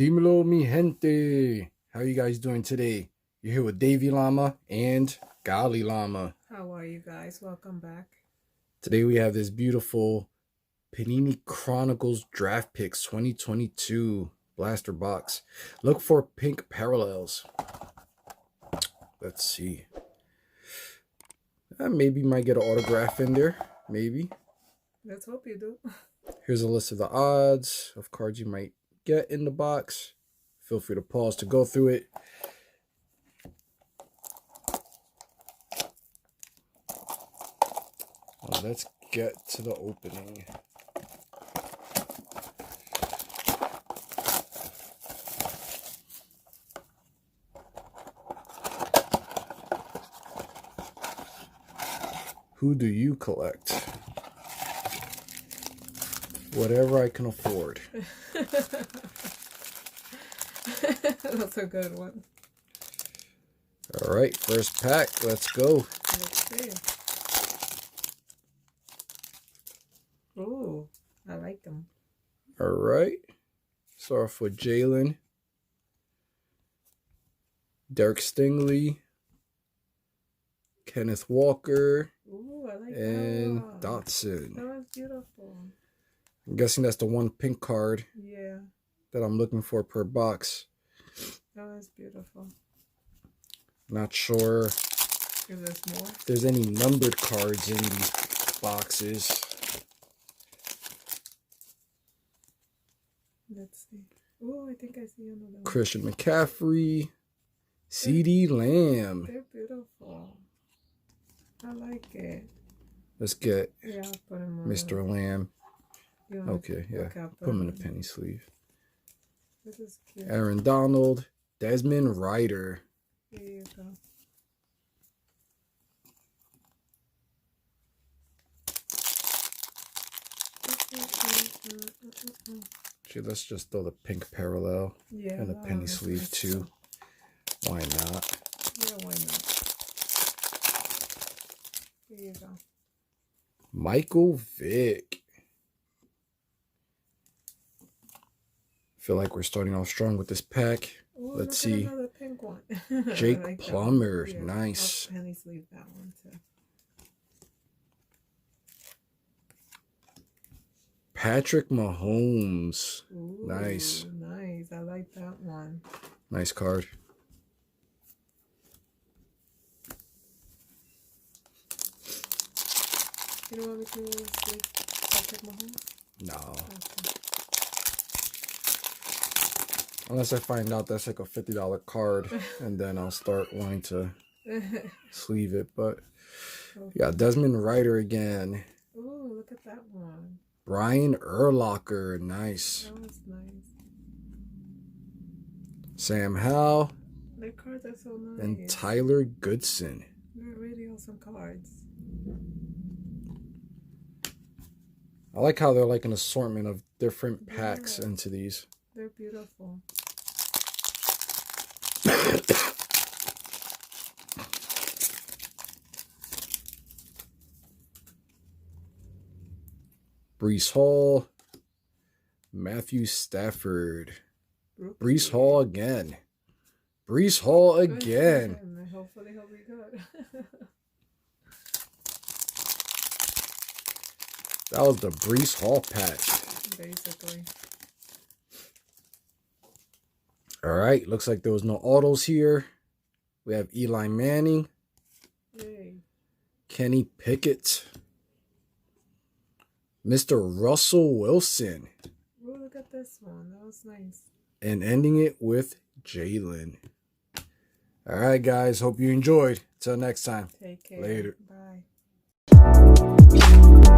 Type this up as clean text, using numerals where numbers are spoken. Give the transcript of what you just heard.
Dímelo, mi gente. How you guys doing today? You're here with Davy Llama and Gali Llama. How are you guys? Welcome back. Today we have this beautiful Panini Chronicles Draft Picks 2022 blaster box. Look for pink parallels. Let's see. Maybe might get an autograph in there. Maybe. Let's hope you do. Here's a list of the odds of cards you might get in the box. Feel free to pause to go through it. Well, let's get to the opening. Who do you collect? Whatever I can afford. That's a good one. All right, first pack. Let's go. Let's see. Ooh, I like them. All right. Start off with Jalen, Derek Stingley, Kenneth Walker, Ooh, I like and that. Dotson. That was beautiful. I'm guessing that's the one pink card Yeah, that I'm looking for per box. that was beautiful. Not sure If there's more. if there's any numbered cards in these boxes. Let's see. Ooh, I think I see another one. Christian McCaffrey, CD Lamb. They're beautiful. I like it. Let's get Yeah, I'll put them on. Mr. Lamb. You wanna Okay, yeah. look out Put him in a them? penny sleeve. This is cute. Aaron Donald, Desmond Ryder. Here you go. Actually, let's just throw the pink parallel Yeah. and the that penny one is sleeve nice too. Why not? Yeah, why not? Here you go. Michael Vick. Feel like we're starting off strong with this pack. Ooh, Let's look at see. another pink one. Jake I like that Plummer. one. Yeah, Nice. I'll penny sleeve that one too. Patrick Mahomes. Ooh, Nice. Nice. I like that one. Nice card. You don't want me to sleeve Patrick Mahomes? No. Okay. Unless I find out that's like a $50 card, and then I'll start wanting to sleeve it. But yeah, Desmond Ryder again. Ooh, look at that one. Brian Urlacher. Nice. That was nice. Sam Howell Their cards are so nice. and Tyler Goodson. They're really awesome cards. I like how they're like an assortment of different packs Yeah. into these. They're beautiful. Breece Hall, Matthew Stafford, Rookie. Breece Hall again. Breece Hall again. And hopefully he'll be good. That was the Breece Hall patch. Basically. All right, looks like there was no autos here. We have Eli Manning, Yay. Kenny Pickett, Mr. Russell Wilson, Ooh, look at this one. That was nice. and ending it with Jalen. All right, guys, hope you enjoyed. Till next time. Take care. Later. Bye.